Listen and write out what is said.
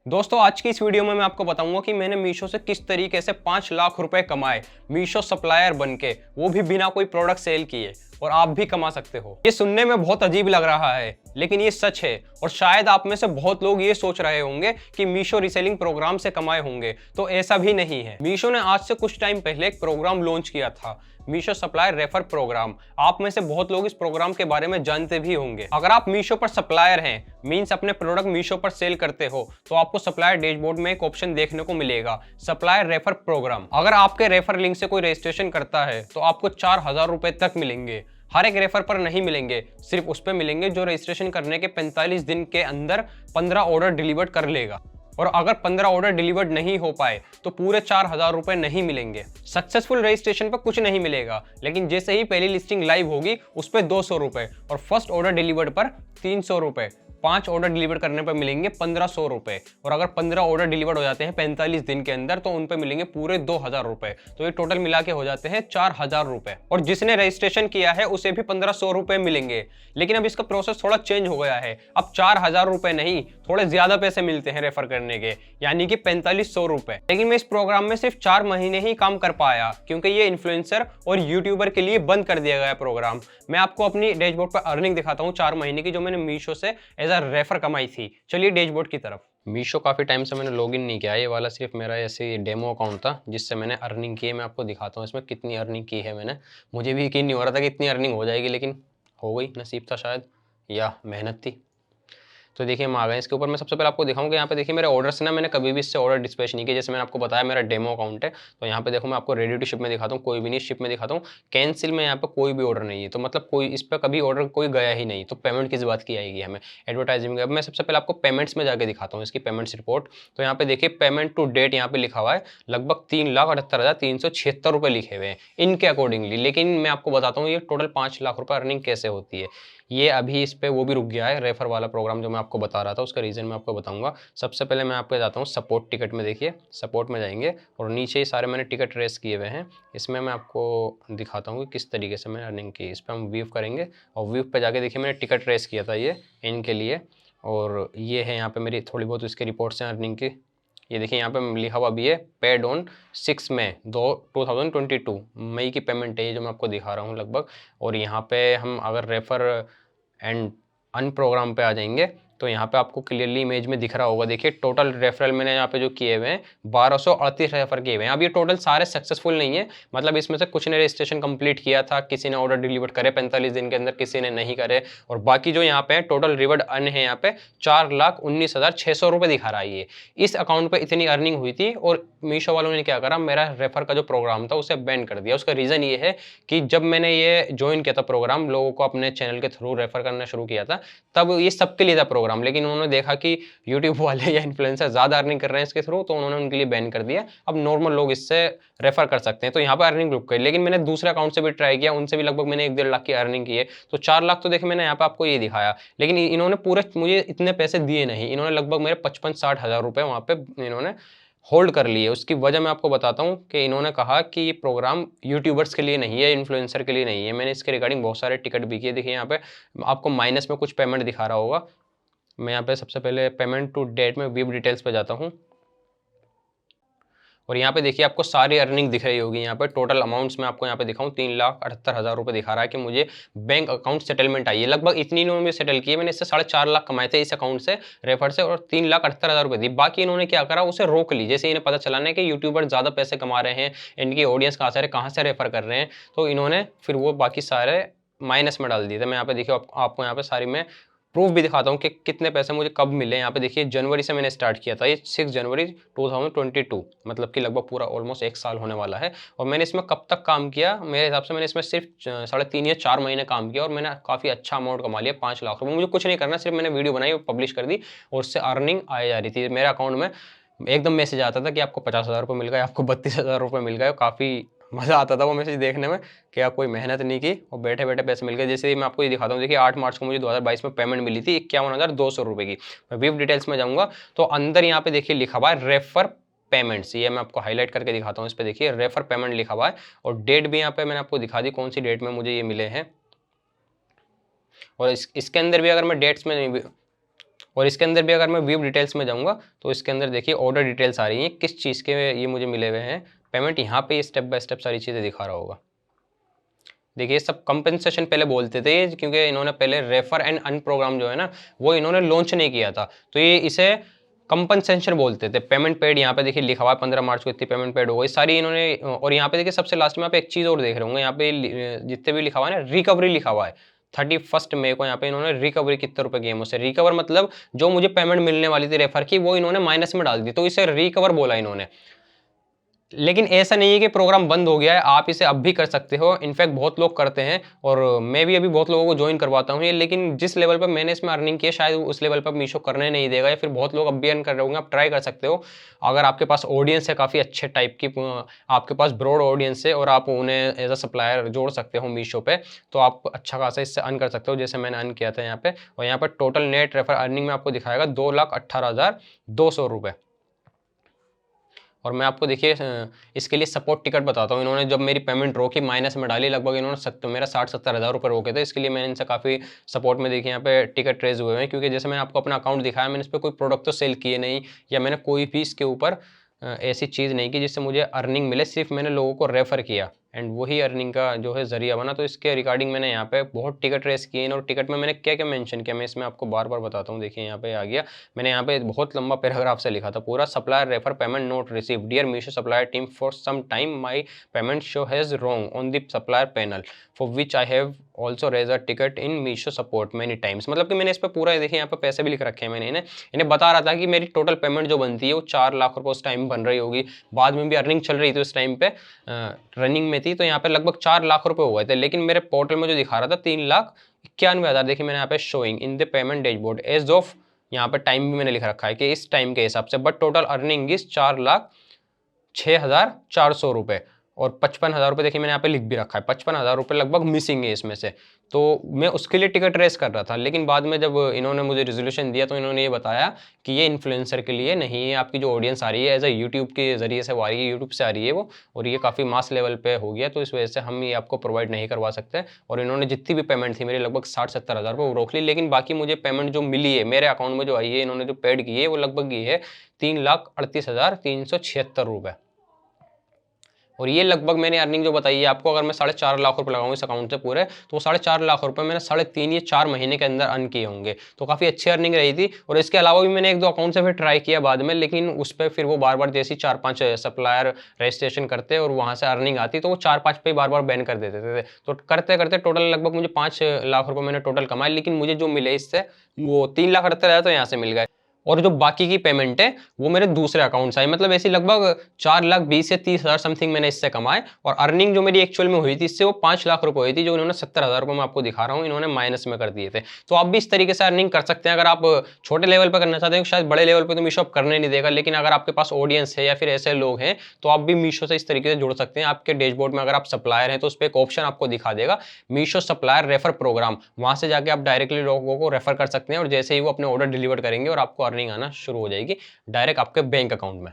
दोस्तों आज की इस वीडियो में मैं आपको बताऊंगा कि मैंने मीशो से किस तरीके से 5 लाख रुपए कमाए मीशो सप्लायर बनके, वो भी बिना कोई प्रोडक्ट सेल किए। और आप भी कमा सकते हो। ये सुनने में बहुत अजीब लग रहा है, लेकिन ये सच है। और शायद आप में से बहुत लोग ये सोच रहे होंगे कि मीशो रीसेलिंग प्रोग्राम से कमाए होंगे, तो ऐसा भी नहीं है। मीशो ने आज से कुछ टाइम पहले एक प्रोग्राम लॉन्च किया था, मीशो सप्लायर रेफर प्रोग्राम। आप में से बहुत लोग इस प्रोग्राम के बारे में जानते भी होंगे। अगर आप मीशो पर सप्लायर हैं, मींस अपने प्रोडक्ट मीशो पर सेल करते हो, तो आपको सप्लायर डैशबोर्ड में एक ऑप्शन देखने को मिलेगा, सप्लायर रेफर प्रोग्राम। अगर आपके रेफर लिंक से कोई रजिस्ट्रेशन करता है तो आपको 4,000 रुपए तक मिलेंगे। हर एक रेफर पर नहीं मिलेंगे, सिर्फ उस पर मिलेंगे जो रजिस्ट्रेशन करने के 45 दिन के अंदर 15 ऑर्डर डिलीवर कर लेगा। और अगर 15 ऑर्डर डिलीवर्ड नहीं हो पाए तो पूरे 4,000 रुपए नहीं मिलेंगे। सक्सेसफुल रजिस्ट्रेशन पर कुछ नहीं मिलेगा, लेकिन जैसे ही पहली लिस्टिंग लाइव होगी उस पर 200 रुपए और फर्स्ट ऑर्डर डिलीवर्ड पर 300 रुपए। 5 ऑर्डर डिलीवर करने पर मिलेंगे 1500 रुपए। और अगर 15 ऑर्डर डिलीवर्ड हो जाते हैं 45 दिन के अंदर तो उन पर मिलेंगे पूरे 2,000 रुपए। तो ये टोटल मिला के हो जाते हैं 4,000 रुपए। और जिसने रजिस्ट्रेशन किया है उसे भी 1500 रुपए मिलेंगे। लेकिन अब इसका प्रोसेस थोड़ा चेंज हो गया है। अब 4,000 रुपए नहीं, थोड़े ज्यादा पैसे मिलते हैं रेफर करने के, यानी कि 4500 रुपए। लेकिन मैं इस प्रोग्राम में सिर्फ 4 महीने ही काम कर पाया, क्योंकि ये इन्फ्लुएंसर और यूट्यूबर के लिए बंद कर दिया गया प्रोग्राम। मैं आपको अपनी डैशबोर्ड पर अर्निंग दिखाता हूँ 4 महीने की, जो मैंने मीशो से एज अ रेफर कमाई थी। चलिए डैशबोर्ड की तरफ। मीशो काफ़ी टाइम से मैंने लॉगिन नहीं किया है, ये वाला सिर्फ मेरा ऐसे डेमो अकाउंट था जिससे मैंने अर्निंग की है। मैं आपको दिखाता हूँ इसमें कितनी अर्निंग की है मैंने। मुझे भी यकीन नहीं हो रहा था कि इतनी अर्निंग हो जाएगी, लेकिन हो गई। नसीब था शायद, या मेहनत थी। तो देखिए हम आ गए इसके ऊपर। मैं सबसे पहले आपको दिखाऊं कि यहाँ पे देखिए मेरे ऑर्डर से ना, मैंने कभी भी इससे ऑर्डर डिस्पैच नहीं किया। जैसे मैंने आपको बताया मेरा डेमो अकाउंट है, तो यहाँ पे देखो मैं आपको रेडी टू शिप में दिखाता हूँ, कोई भी नहीं। शिप में दिखाता हूँ, कैंसिल में यहाँ पे कोई भी ऑर्डर नहीं है। तो मतलब कोई इस पर कभी ऑर्डर कोई गया ही नहीं, तो पेमेंट किस बात की आएगी हमें एडवर्टाइजिंग। अब मैं सबसे पहले आपको पेमेंट्स में जाकर दिखाता हूँ इसकी पेमेंट्स रिपोर्ट। तो यहाँ पे देखिए पेमेंट टू डेट यहाँ पे लिखा हुआ है लगभग 3,78,376 रुपये लिखे हुए हैं इनके अकॉर्डिंगली। लेकिन मैं आपको बताता हूँ ये टोटल 5 लाख रुपये अर्निंग कैसे होती है। ये अभी इस पे वो भी रुक गया है, रेफर वाला प्रोग्राम जो मैं आपको बता रहा था, उसका रीज़न मैं आपको बताऊंगा। सबसे पहले मैं आपको जाता हूँ सपोर्ट टिकट में। देखिए सपोर्ट में जाएंगे और नीचे ही सारे मैंने टिकट रेस किए हुए हैं। इसमें मैं आपको दिखाता हूँ कि किस तरीके से मैंने अर्निंग की। इस पर हम व्यू करेंगे और व्यू पे जाके देखिए मैंने टिकट रेस किया था ये इनके लिए। और ये है यहाँ पे मेरी थोड़ी बहुत इसके रिपोर्ट्स हैं अर्निंग की। ये देखिए यहाँ पे लिखा हुआ भी है पेड ऑन 6 मई 2022। मई की पेमेंट है ये जो मैं आपको दिखा रहा हूँ लगभग। और यहाँ पे हम अगर रेफर एंड अन प्रोग्राम पे आ जाएंगे तो यहाँ पे आपको क्लियरली इमेज में दिख रहा होगा। देखिए टोटल रेफरल मैंने यहाँ पे जो किए हुए हैं 1238 रेफर किए हुए हैं। अब ये टोटल सारे सक्सेसफुल नहीं है, मतलब इसमें से कुछ ने रजिस्ट्रेशन कंप्लीट किया था, किसी ने ऑर्डर डिलीवर करे 45 दिन के अंदर, किसी ने नहीं करे। और बाकी जो यहाँ पे टोटल रिवॉर्ड अर्न है यहाँ पे 4,19,600 रुपये दिखा रहा है ये। इस अकाउंट पे इतनी अर्निंग हुई थी और मीशो वालों ने क्या करा, मेरा रेफर का जो प्रोग्राम था उसे बैन कर दिया। उसका रीज़न ये है कि जब मैंने ये ज्वाइन किया था प्रोग्राम, लोगों को अपने चैनल के थ्रू रेफर करना शुरू किया था, तब ये सबके लिए था प्रोग्राम। लेकिन उन्होंने देखा कि यूट्यूब वाले या इन्फ्लुएंसर ज़्यादा अर्निंग कर रहे हैं इसके थ्रू, तो उन्होंने उनके लिए बैन कर दिया। अब नॉर्मल लोग इससे रेफर कर सकते हैं, तो यहाँ पर अर्निंग रुक गई। लेकिन मैंने दूसरे अकाउंट से भी ट्राई किया, उनसे भी लगभग मैंने 1-1.5 लाख की अर्निंग की है। तो 4 लाख तो देखिए मैंने यहाँ पे आपको ये दिखाया, लेकिन इन्होंने पूरे मुझे इतने पैसे दिए नहीं। इन्होंने लगभग मेरे 55-60 हज़ार रुपये वहाँ पे इन्होंने होल्ड कर लिए। उसकी वजह मैं आपको बताता हूँ कि इन्होंने कहा कि ये प्रोग्राम यूट्यूबर्स के लिए नहीं है, इन्फ्लुएंसर के लिए नहीं है। मैंने इसके रिगार्डिंग बहुत सारे टिकट भी किए। देखिए यहाँ पे आपको माइनस में कुछ पेमेंट दिखा रहा होगा। मैं यहाँ पे सबसे पहले पेमेंट टू डेट में व्यू डिटेल्स पे जाता हूँ और यहाँ पे देखिए आपको सारी अर्निंग दिख रही होगी। यहाँ पे टोटल अमाउंट्स मैं आपको यहाँ पे दिखाऊँ 3,78,000 रुपये दिखा रहा है कि मुझे बैंक अकाउंट सेटलमेंट आई है। लगभग इतनी इन्होंने सेटल की है। मैंने इससे 4.5 लाख कमाए थे इस अकाउंट से, रेफर से, और 3,78,000 रुपये दी। बाकी इन्होंने क्या करा, उसे रोक ली। जैसे इन्हें पता चला ना कि यूट्यूबर ज़्यादा पैसे कमा रहे हैं, इनकी ऑडियंस कहाँ से रेफर कर रहे हैं, तो इन्होंने फिर वो बाकी सारे माइनस में डाल दिए थे। मैं यहाँ पे देखिए आपको यहाँ पे सारी मैं प्रूफ भी दिखाता हूँ कि कितने पैसे मुझे कब मिले। यहाँ पे देखिए जनवरी से मैंने स्टार्ट किया था, ये 6 जनवरी 2022, मतलब कि लगभग पूरा ऑलमोस्ट 1 साल होने वाला है। और मैंने इसमें कब तक काम किया, मेरे हिसाब से मैंने इसमें सिर्फ 3.5 या 4 महीने काम किया और मैंने काफ़ी अच्छा अमाउंट कमा लिया, 5 लाख रुपये। मुझे कुछ नहीं करना, सिर्फ मैंने वीडियो बनाई, पब्लिश कर दी और उससे अर्निंग आ जा रही थी। मेरे अकाउंट में एकदम मैसेज आता था कि आपको 50,000 रुपये मिल गए, आपको 32,000 रुपये मिल गए। काफ़ी मज़ा आता था वो मैसेज देखने में कि आप कोई मेहनत नहीं की और बैठे बैठे पैसे मिल गए। जैसे मैं आपको ये दिखाता हूँ, देखिए 8 मार्च को मुझे 2022 में पेमेंट मिली थी 51,200 रुपये की। मैं व्यू डिटेल्स में जाऊँगा तो अंदर यहाँ पे देखिए लिखा हुआ है रेफर पेमेंट्स। ये मैं आपको हाईलाइट करके दिखाता हूँ। इस पर देखिए रेफर पेमेंट लिखा हुआ है और डेट भी यहाँ पे मैंने आपको दिखा दी कौन सी डेट में मुझे ये मिले हैं। और इसके अंदर भी अगर मैं डेट्स में और इसके अंदर भी अगर मैं व्यू डिटेल्स में जाऊंगा तो इसके अंदर देखिए ऑर्डर डिटेल्स आ रही हैं, किस चीज़ के ये मुझे मिले हुए हैं पेमेंट। यहाँ पे स्टेप बाय स्टेप सारी चीज़ें दिखा रहा होगा। देखिए सब कंपनसेशन पहले बोलते थे, क्योंकि इन्होंने पहले रेफर एंड अर्न प्रोग्राम जो है ना वो इन्होंने लॉन्च नहीं किया था, तो ये इसे कंपनसेशन बोलते थे। पेमेंट पेड यहाँ पे देखिए लिखा हुआ है 15 मार्च को इतनी पेमेंट पेड हो गई सारी इन्होंने। और यहाँ पे देखिए सबसे लास्ट में आप एक चीज़ और देख रहे होंगे, यहाँ पे जितने भी लिखा हुआ है ना रिकवरी लिखा हुआ है। 31 मई को यहाँ पे इन्होंने रिकवरी कितने रुपए की है मुझसे। रिकवर मतलब जो मुझे पेमेंट मिलने वाली थी रेफर की वो इन्होंने माइनस में डाल दी, तो इसे रिकवर बोला इन्होंने। लेकिन ऐसा नहीं है कि प्रोग्राम बंद हो गया है, आप इसे अब भी कर सकते हो। इनफैक्ट बहुत लोग करते हैं और मैं भी अभी बहुत लोगों को ज्वाइन करवाता हूँ ये। लेकिन जिस लेवल पर मैंने इसमें अर्निंग की है शायद उस लेवल पर मीशो करने नहीं देगा, या फिर बहुत लोग अब भी अर्न कर रहे होंगे। आप ट्राई कर सकते हो अगर आपके पास ऑडियंस है काफ़ी अच्छे टाइप की, आपके पास ब्रॉड ऑडियंस है और आप उन्हें एज अ सप्लायर जोड़ सकते हो मीशो पे, तो आप अच्छा खासा इससे अर्न कर सकते हो जैसे मैंने अर्न किया था यहाँ पे। और यहाँ पर टोटल नेट रेफर अर्निंग में आपको दिखाएगा 2,18,200 रुपये। और मैं आपको देखिए इसके लिए सपोर्ट टिकट बताता हूँ। इन्होंने जब मेरी पेमेंट रोकी माइनस में डाली, लगभग इन्होंने मेरा 60-70 हज़ार रुपये रोके थे। इसके लिए मैंने इनसे काफ़ी सपोर्ट में देखिए यहाँ पे टिकट रेज हुए हैं, क्योंकि जैसे मैंने आपको अपना अकाउंट दिखाया, मैंने इस पर कोई प्रोडक्ट तो सेल किए नहीं, या मैंने कोई भी इसके ऊपर ऐसी चीज़ नहीं की जिससे मुझे अर्निंग मिले। सिर्फ मैंने लोगों को रेफ़र किया एंड वही अर्निंग का जो है जरिया बना। तो इसके रिगार्डिंग मैंने यहाँ पे बहुत टिकट रेस किए, और टिकट में मैंने क्या क्या मेंशन किया मैं इसमें आपको बार बार बताता हूँ। देखिए यहाँ पे आ गया, मैंने यहाँ पे बहुत लंबा पैराग्राफ से लिखा था पूरा। Supplier refer payment not receive, dear Meesho supplier team, for some time my payment show has wrong on the supplier panel for which I have also raise a ticket in Meesho support many times. मतलब कि मैंने इस पर पूरा देखिए यहाँ पे पैसे भी लिख रखे हैं मैंने इन्हें बता रहा था कि मेरी टोटल पेमेंट जो बनती है वो 4 लाख रुपये उस टाइम बन रही होगी। बाद में भी अर्निंग चल रही थी उस टाइम पे, रनिंग में थी, तो यहाँ पे लगभग 4 लाख रुपए हुए थे। लेकिन मेरे पोर्टल में जो दिखा रहा था 3,91,000। देखिए मैंने यहाँ पे showing in the payment dashboard as of, यहाँ पे टाइम भी मैंने लिख रखा है कि इस टाइम के हिसाब से, बट टोटल अर्निंग इज 4,06,400 रुपये। और 55,000 रुपये देखिए मैंने यहाँ पे लिख भी रखा है, 55,000 रुपये लगभग मिसिंग है इसमें से। तो मैं उसके लिए टिकट रेस कर रहा था, लेकिन बाद में जब इन्होंने मुझे रिजोल्यूशन दिया तो इन्होंने ये बताया कि ये इन्फ्लुएंसर के लिए नहीं है, आपकी जो ऑडियंस आ रही है एज अ यूट्यूब के जरिए से वो आ रही है, यूट्यूब से आ रही है वो, और ये काफ़ी मास लेवल पे हो गया, तो इस वजह से हम ये आपको प्रोवाइड नहीं करवा सकते। और इन्होंने जितनी भी पेमेंट थी मेरी लगभग 60-70 हज़ार रुपये वो रोक ली। लेकिन बाकी मुझे पेमेंट जो मिली है मेरे अकाउंट में जो आई है, इन्होंने जो पेड की है वो लगभग ये है 3,38,376 रुपये। और ये लगभग मैंने अर्निंग जो बताई है आपको, अगर मैं 4.5 लाख रुपए लगाऊं इस अकाउंट से पूरे, तो वो 4.5 लाख रुपए मैंने 3.5 या 4 महीने के अंदर अर्न किए होंगे। तो काफ़ी अच्छी अर्निंग रही थी। और इसके अलावा भी मैंने 1-2 अकाउंट से फिर ट्राई किया बाद में, लेकिन उस पर फिर वो बार बार जैसी 4-5 सप्लायर रजिस्ट्रेशन करते और वहाँ से अर्निंग आती तो वो 4-5 पे बार बार बैन कर देते थे। तो करते करते टोटल लगभग मुझे 5 लाख रुपये मैंने टोटल कमाए, लेकिन मुझे जो मिले इससे वो 3,38,000 तो यहाँ से मिल गए। और जो बाकी की पेमेंट है वो मेरे दूसरे अकाउंट से आई, मतलब ऐसी लगभग 4,20,000 या 30,000 समथिंग मैंने इससे कमाए। और अर्निंग जो मेरी एक्चुअल में हुई थी इससे वो 5 लाख रुपए हुई थी, जो इन्होंने 70,000 रुपये मैं आपको दिखा रहा हूँ इन्होंने माइनस में कर दिए थे। तो आप भी इस तरीके से अर्निंग कर सकते हैं। अगर आप छोटे लेवल पर करना चाहते हैं, शायद बड़े लेवल पर तो मीशो करने नहीं देगा, लेकिन अगर आपके पास ऑडियंस है या फिर ऐसे लोग हैं तो आप भी मीशो से इस तरीके से जुड़ सकते हैं। आपके डैशबोर्ड में अगर आप सप्लायर हैं तो उस पर एक ऑप्शन आपको दिखा देगा मीशो सप्लायर रेफर प्रोग्राम, वहां से जाके आप डायरेक्टली लोगों को रेफर कर सकते हैं। और जैसे ही वो अपने ऑर्डर डिलीवर करेंगे और आपको अर्निंग आना शुरू हो जाएगी डायरेक्ट आपके बैंक अकाउंट में।